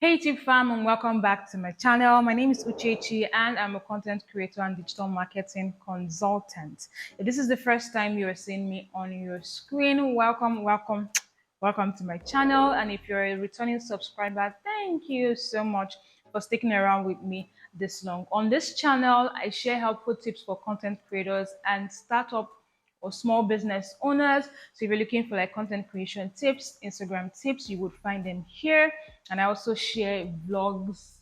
Hey Tip fam, and welcome back to my channel. My name is Uchechi and I'm a content creator and digital marketing consultant. If this is the first time you are seeing me on your screen, welcome to my channel. And if you're a returning subscriber, thank you so much for sticking around with me this long. On this channel, I share helpful tips for content creators and startup or small business owners. So if you're looking for like content creation tips, Instagram tips, you would find them here. And I also share vlogs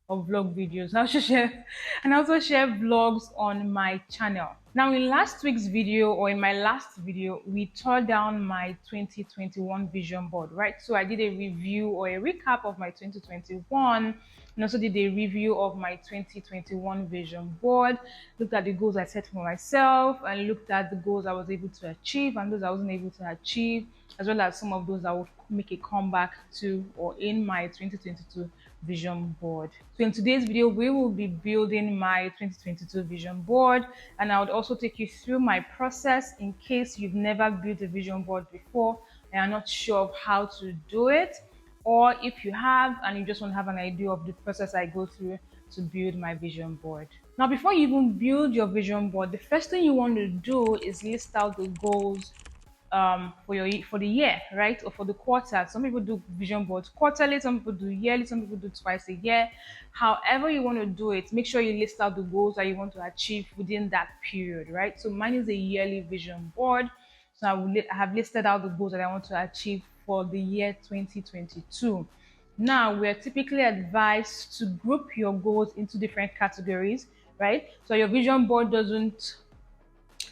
or vlog videos. I also share vlogs on my channel. Now in last week's video or in my last video, we tore down my 2021 vision board, right? So I did a review or a recap of my 2021 and also did a review of my 2021 vision board, looked at the goals I set for myself and looked at the goals I was able to achieve and those I wasn't able to achieve, as well as some of those I would make a comeback to or in my 2022 vision board. So in today's video, we will be building my 2022 vision board, and I would also take you through my process in case you've never built a vision board before and are not sure of how to do it, or if you have and you just want to have an idea of the process I go through to build my vision board. Now, before you even build your vision board, the first thing you want to do is list out the goals for the year, right, or for the quarter. Some people do vision boards quarterly, some people do yearly, some people do twice a year. However you want to do it, make sure you list out the goals that you want to achieve within that period, right? So mine is a yearly vision board. So I have listed out the goals that I want to achieve for the year 2022. Now, we're typically advised to group your goals into different categories, right? So your vision board doesn't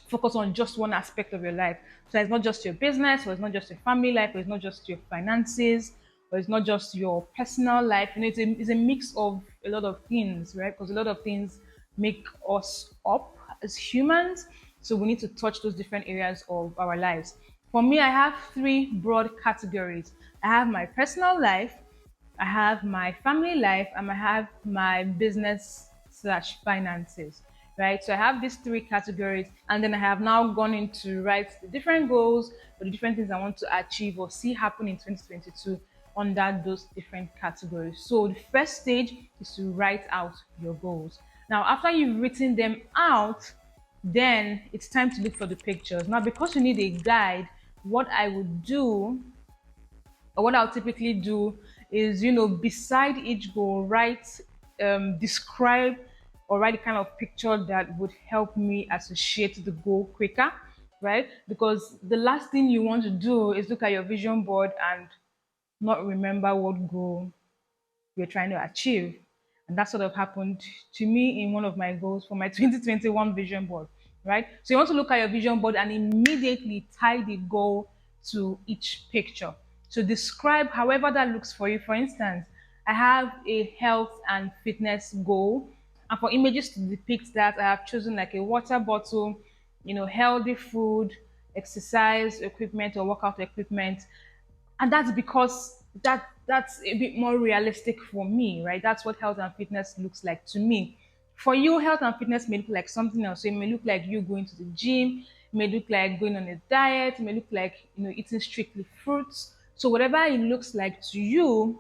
focus on just one aspect of your life. So it's not just your business, or it's not just your family life, or it's not just your finances, or it's not just your personal life. You know, it's a mix of a lot of things, right? Because a lot of things make us up as humans. So we need to touch those different areas of our lives. For me, I have three broad categories. I have my personal life, I have my family life, and I have my business slash finances, right? So I have these three categories, and then I have now gone into write the different goals or the different things I want to achieve or see happen in 2022 under those different categories. So the first stage is to write out your goals. Now, after you've written them out, then it's time to look for the pictures. Now, because you need a guide, what I would do or what I'll typically do is, beside each goal, describe or write a kind of picture that would help me associate the goal quicker, right? Because the last thing you want to do is look at your vision board and not remember what goal you're trying to achieve. And that sort of happened to me in one of my goals for my 2021 vision board, right? So you want to look at your vision board and immediately tie the goal to each picture. So describe however that looks for you. For instance, I have a health and fitness goal. And for images to depict that, I have chosen like a water bottle, healthy food, exercise equipment or workout equipment, and that's because that's a bit more realistic for me, right? That's what health and fitness looks like to me. For you, health and fitness may look like something else. So it may look like you going to the gym, it may look like going on a diet, it may look like eating strictly fruits. So whatever it looks like to you,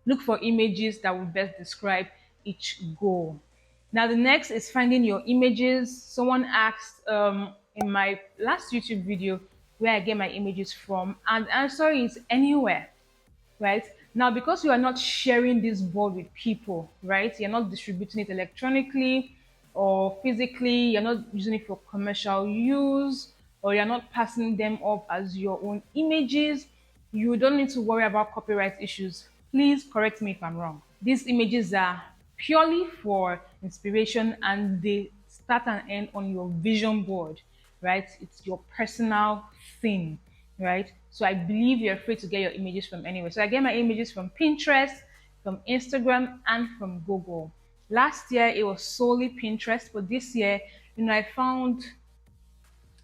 look for images that will best describe each goal. Now, the next is finding your images. Someone asked in my last YouTube video where I get my images from, and the answer is anywhere, right? Now, because you are not sharing this board with people, right? You're not distributing it electronically or physically, you're not using it for commercial use, or you're not passing them off as your own images, you don't need to worry about copyright issues. Please correct me if I'm wrong. These images are purely for inspiration and they start and end on your vision board, right? It's your personal thing, right? So I believe you're free to get your images from anywhere. So I get my images from Pinterest, from Instagram, and from Google. Last year it was solely Pinterest, but this year, I found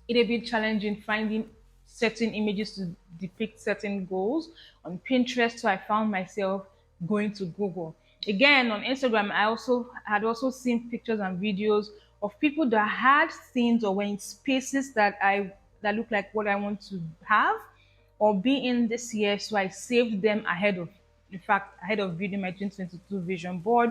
it a bit challenging finding certain images to depict certain goals on Pinterest. So I found myself going to Google. Again, on Instagram, I also had also seen pictures and videos of people that had things or were in spaces that look like what I want to have or be in this year. So I saved them ahead of building my 2022 vision board.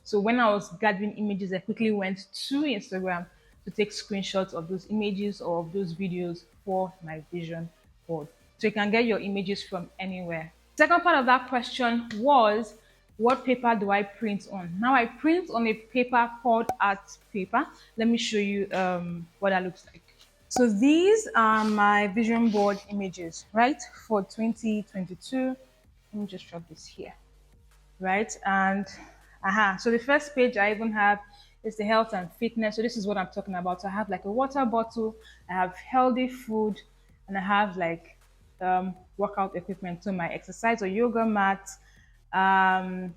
So when I was gathering images, I quickly went to Instagram to take screenshots of those images or of those videos for my vision board. So you can get your images from anywhere. Second part of that question was, what paper do I print on? Now I print on a paper called art paper. Let me show you what that looks like. So these are my vision board images, right, for 2022. Let me just drop this here, right? And so the first page I even have is the health and fitness. So this is what I'm talking about. So I have like a water bottle, I have healthy food, and I have like workout equipment. So my exercise or yoga mat,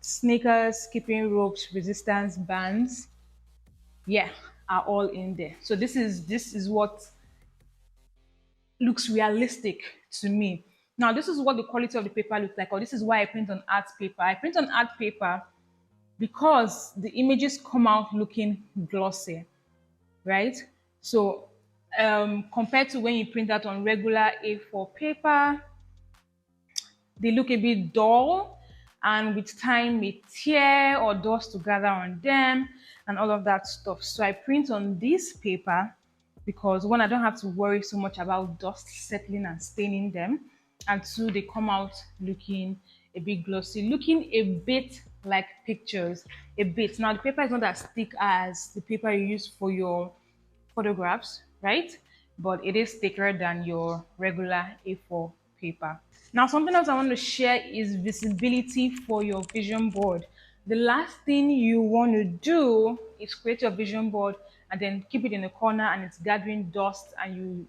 sneakers, skipping ropes, resistance bands, yeah, are all in there. So this is what looks realistic to me. Now, this is what the quality of the paper looks like, or this is why I print on art paper. I print on art paper because the images come out looking glossy, right? So, compared to when you print out on regular A4 paper, they look a bit dull, and with time may tear or dust to gather on them and all of that stuff. So I print on this paper because one, I don't have to worry so much about dust settling and staining them, and two, they come out looking a bit glossy, looking a bit like pictures, a bit. Now the paper is not as thick as the paper you use for your photographs, right? But it is thicker than your regular A4 paper. Now, something else I want to share is visibility for your vision board. The last thing you want to do is create your vision board and then keep it in a corner and it's gathering dust and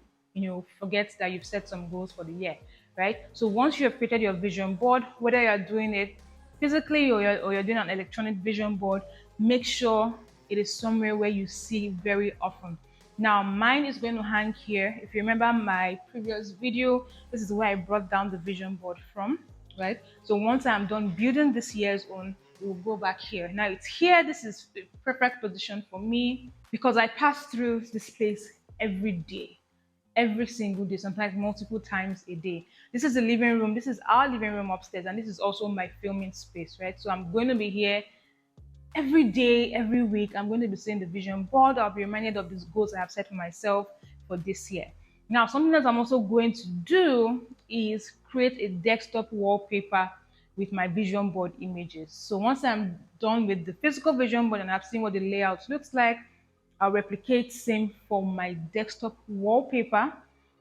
forget that you've set some goals for the year, right? So once you have created your vision board, whether you're doing it physically or you're doing an electronic vision board, make sure it is somewhere where you see very often. Now mine is going to hang here. If you remember my previous video, this is where I brought down the vision board from, right? So once I'm done building this year's own, we'll go back here. Now it's here. This is the perfect position for me because I pass through this place every day, every single day, sometimes multiple times a day. This is the living room. This is our living room upstairs, and this is also my filming space, right? So I'm going to be here every day, every week. I'm going to be seeing the vision board. I'll be reminded of these goals I have set for myself for this year. Now, something that I'm also going to do is create a desktop wallpaper with my vision board images. So once I'm done with the physical vision board and I've seen what the layout looks like, I'll replicate same for my desktop wallpaper,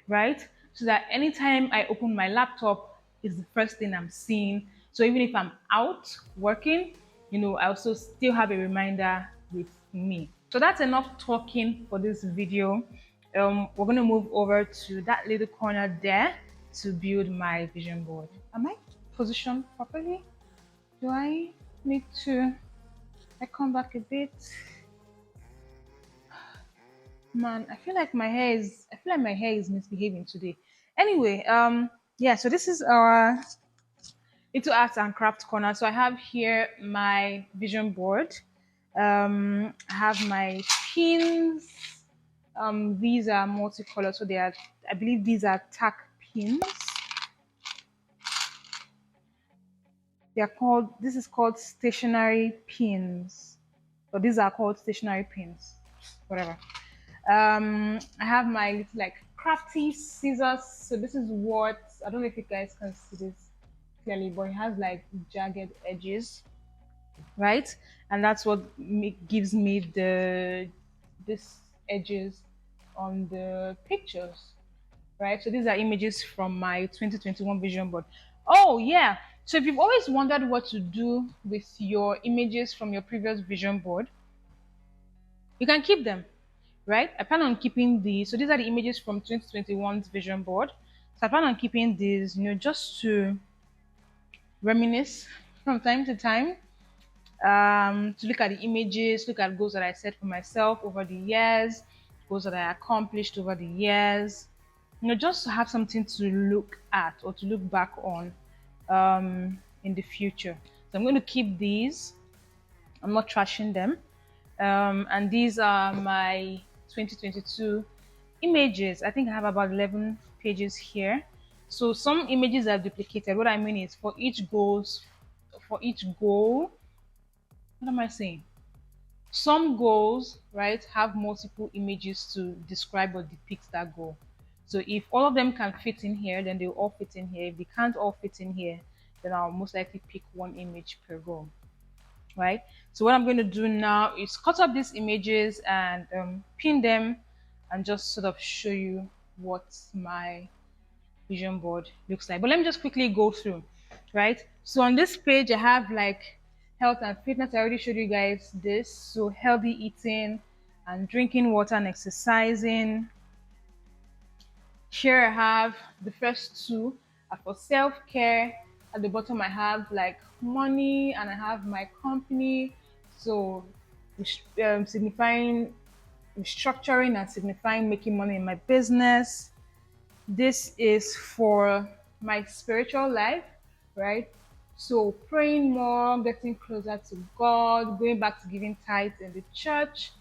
right? So that anytime I open my laptop, it's the first thing I'm seeing. So even if I'm out working, I also still have a reminder with me. So that's enough talking for this video. We're going to move over to that little corner there to build my vision board. Am I positioned properly? Do I need to come back a bit? Man, I feel like my hair is misbehaving today. Anyway, yeah, so this is our little arts and craft corner. So I have here my vision board. I have my pins. These are multicolored, so I believe these are tack pins. This is called stationary pins. So these are called stationary pins, whatever. I have my little like crafty scissors. So this is what, I don't know if you guys can see this clearly, but it has like jagged edges, right? And that's what gives me this edges on the pictures, right? So these are images from my 2021 vision board. Oh yeah, so if you've always wondered what to do with your images from your previous vision board, you can keep them, right? I plan on keeping these. So these are the images from 2021's vision board. So I plan on keeping these, just to reminisce from time to time. to look at the images, look at goals that I set for myself over the years, goals that I accomplished over the years. Just to have something to look at or to look back on in the future. So I'm going to keep these. I'm not trashing them. And these are my 2022 images. I think I have about 11 pages here. So some images are duplicated. What I mean is for each goal, what am I saying? Some goals, right, have multiple images to describe or depict that goal. So if all of them can fit in here, then they'll all fit in here. If they can't all fit in here, then I'll most likely pick one image per goal, right? So what I'm going to do now is cut up these images and pin them and just sort of show you what my vision board looks like. But let me just quickly go through, right? So on this page, I have like health and fitness. I already showed you guys this. So healthy eating and drinking water and exercising. Here I have the first two are for self-care. At the bottom I have like money and I have my company. So signifying restructuring and signifying making money in my business. This is for my spiritual life, right? So praying more, getting closer to God, going back to giving tithes in the church.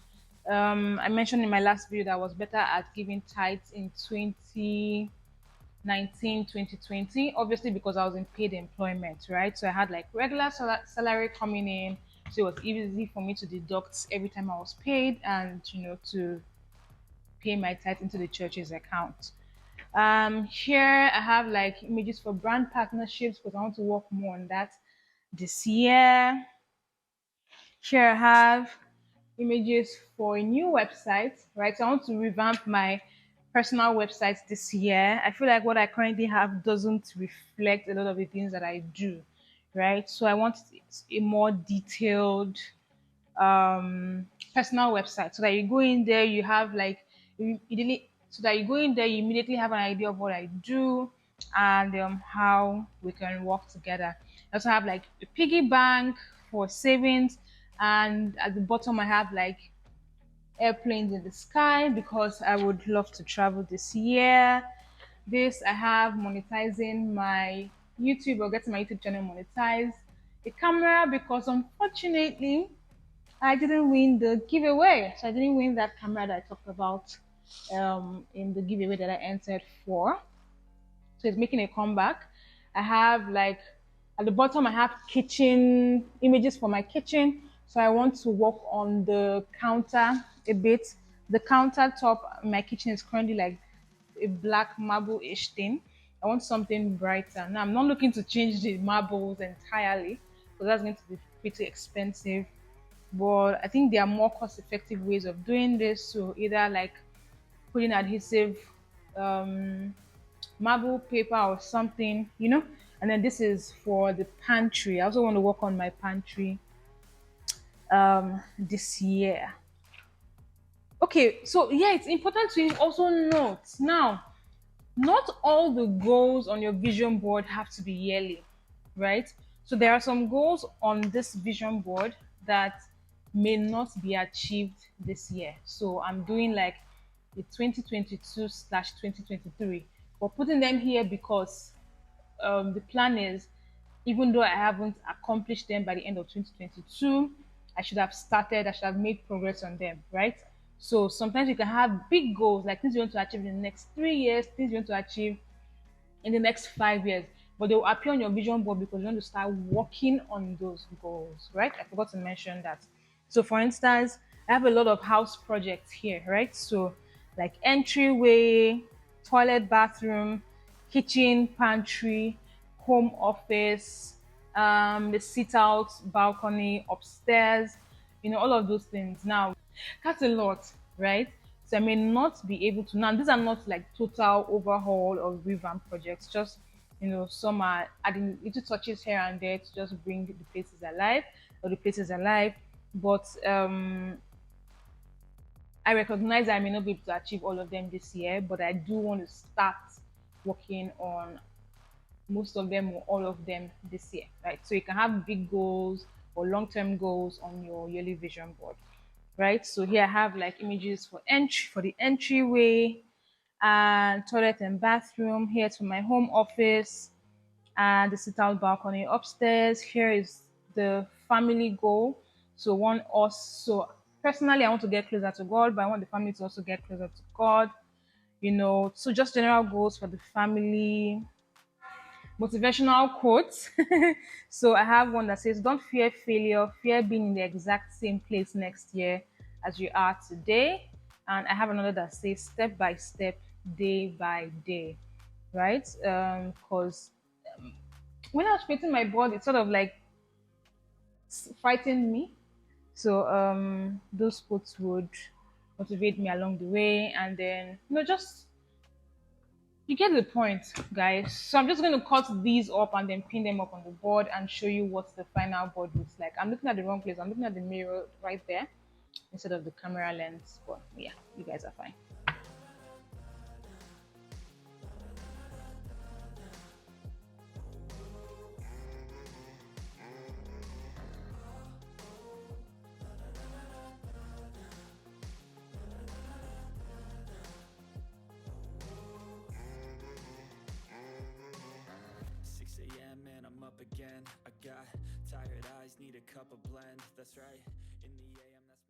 I mentioned in my last video that I was better at giving tithes in 2019, 2020, obviously because I was in paid employment, right? So I had like regular salary coming in. So it was easy for me to deduct every time I was paid and, to pay my tithe into the church's account. Here I have like images for brand partnerships because I want to work more on that this year. Here I have images for a new website, right? So I want to revamp my personal website this year. I feel like what I currently have doesn't reflect a lot of the things that I do, right? So I want a more detailed personal website so that you go in there, you have like so that you go in there, you immediately have an idea of what I do and how we can work together. I also have like a piggy bank for savings, and at the bottom I have like airplanes in the sky because I would love to travel this year. This I have monetizing my YouTube or getting my YouTube channel monetized. A camera because unfortunately I didn't win the giveaway. So I didn't win that camera that I talked about in the giveaway that I entered for. So it's making a comeback. I have like at the bottom I have kitchen images for my kitchen. So I want to work on the counter a bit. The countertop in my kitchen is currently like a black marble-ish thing. I want something brighter. Now I'm not looking to change the marbles entirely because that's going to be pretty expensive, but I think there are more cost-effective ways of doing this. So either like putting adhesive um, marble paper or something, And then this is for the pantry. I also want to work on my pantry this year. Okay, so yeah, it's important to also note now, not all the goals on your vision board have to be yearly, right? So there are some goals on this vision board that may not be achieved this year. So I'm doing like the 2022/2023, but putting them here because the plan is, even though I haven't accomplished them by the end of 2022, I should have made progress on them, right? So sometimes you can have big goals, like things you want to achieve in the next 3 years, things you want to achieve in the next 5 years, but they will appear on your vision board because you want to start working on those goals, right? I forgot to mention that. So, for instance, I have a lot of house projects here, right? So, like entryway, toilet, bathroom, kitchen, pantry, home office, the sit out, balcony, upstairs, all of those things. Now, that's a lot, right? So I may not be able to. Now, these are not like total overhaul or revamp projects, just, some are adding little touches here and there to just bring the places alive or the places alive. But I recognize that I may not be able to achieve all of them this year, but I do want to start working on most of them or all of them this year, right? So you can have big goals or long-term goals on your yearly vision board, right? So here I have like images for entry, for the entryway, and toilet and bathroom. Here to my home office and the sit-out balcony upstairs. Here is the family goal. So one us. So personally, I want to get closer to God, but I want the family to also get closer to God. So just general goals for the family, motivational quotes. So I have one that says, "Don't fear failure, fear being in the exact same place next year as you are today." And I have another that says, "Step by step, day by day." Right? Because when I was creating my board, it sort of like frightened me. So those quotes would motivate me along the way, and then just you get the point, guys. So I'm just going to cut these up and then pin them up on the board and show you what the final board looks like. I'm looking at the wrong place. I'm looking at the mirror right there instead of the camera lens. But yeah, you guys are fine. and I'm up again. I got tired eyes, need a cup of blend. That's right, in the AM, that's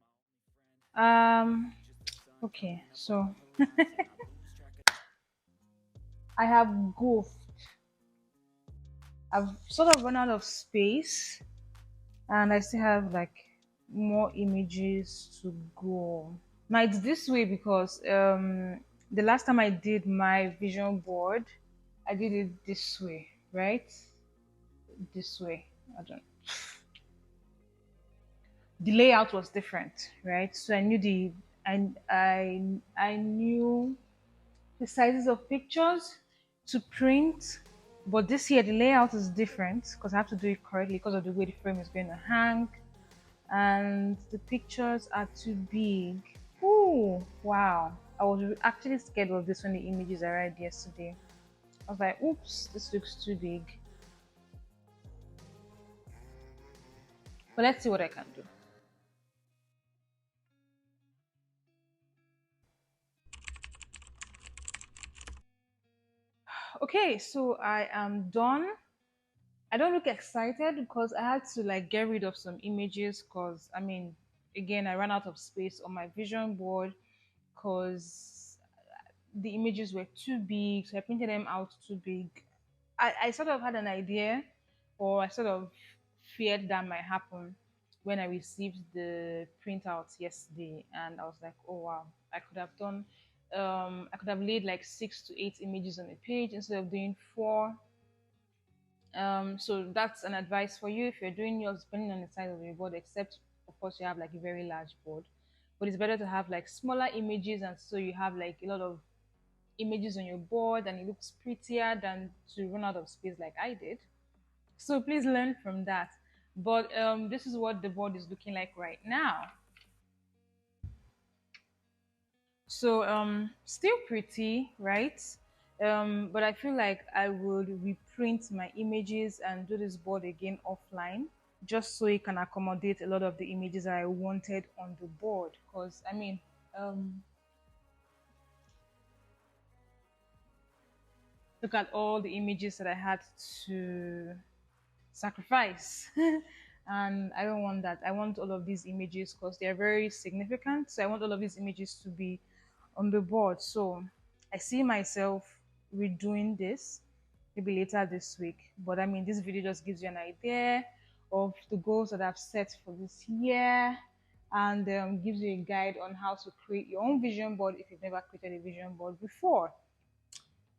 my only friend. Okay, so I have goofed. I've sort of run out of space, and I still have like more images to go. Now it's this way because the last time I did my vision board, I did it this way, right? This way. I don't. The layout was different, right? So I knew I knew the sizes of pictures to print, but this year the layout is different because I have to do it correctly because of the way the frame is going to hang, and the pictures are too big. Ooh, wow! I was actually scared of this when the images arrived yesterday. I was like, oops, this looks too big. But let's see what I can do. Okay, so I am done. I don't look excited because I had to like get rid of some images because again, I ran out of space on my vision board because the images were too big, so I printed them out too big. I sort of had an idea, or I sort of feared that might happen when I received the printouts yesterday, and I was like, oh wow, I could have laid like 6 to 8 images on a page instead of doing four. So that's an advice for you if you're doing yours, depending on the size of your board, except of course you have like a very large board. But it's better to have like smaller images, and so you have like a lot of images on your board and it looks prettier than to run out of space like I did. So please learn from that. But this is what the board is looking like right now. So still pretty, right? But I feel like I would reprint my images and do this board again offline, just so it can accommodate a lot of the images I wanted on the board. Because um, look at all the images that I had to sacrifice. And I don't want that. I want all of these images because they're very significant. So I want all of these images to be on the board. So I see myself redoing this maybe later this week. But this video just gives you an idea of the goals that I've set for this year, and gives you a guide on how to create your own vision board if you've never created a vision board before.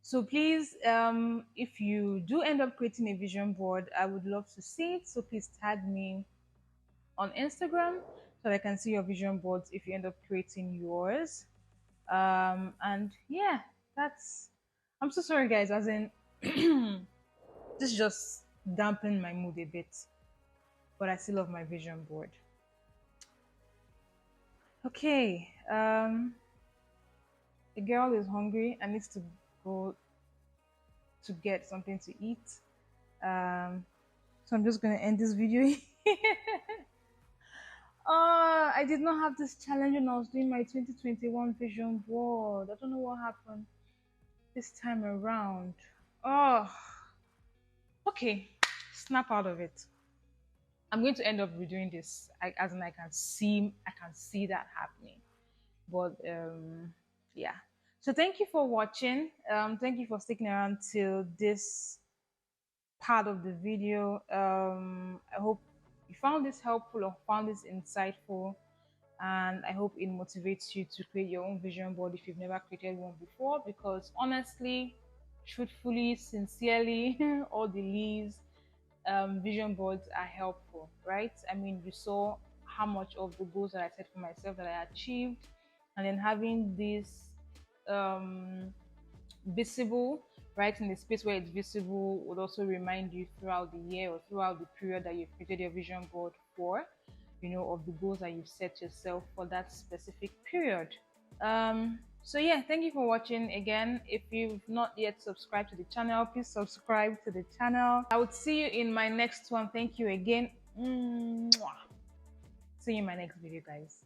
So please, if you do end up creating a vision board, I would love to see it. So please tag me on Instagram so that I can see your vision boards if you end up creating yours. And yeah, that's. I'm so sorry, guys. As in, this just dampened my mood a bit, but I still love my vision board. Okay, the girl is hungry and needs to go to get something to eat. So I'm just gonna end this video I did not have this challenge when I was doing my 2021 vision board. I don't know what happened this time around. Oh, okay. Snap out of it. I'm going to end up redoing this. As in, I can see that happening. But yeah. So thank you for watching. Thank you for sticking around till this part of the video. I hope you found this helpful or found this insightful, and I hope it motivates you to create your own vision board if you've never created one before. Because honestly, truthfully, sincerely, all the leaves, vision boards are helpful, right? I mean, you saw how much of the goals that I set for myself that I achieved, and then having this um, visible, right, in the space where it's visible would also remind you throughout the year or throughout the period that you've created your vision board for, of the goals that you've set yourself for that specific period. So yeah, thank you for watching again. If you've not yet subscribed to the channel, please subscribe to the channel. I would see you in my next one. Thank you again. Mwah. See you in my next video, guys.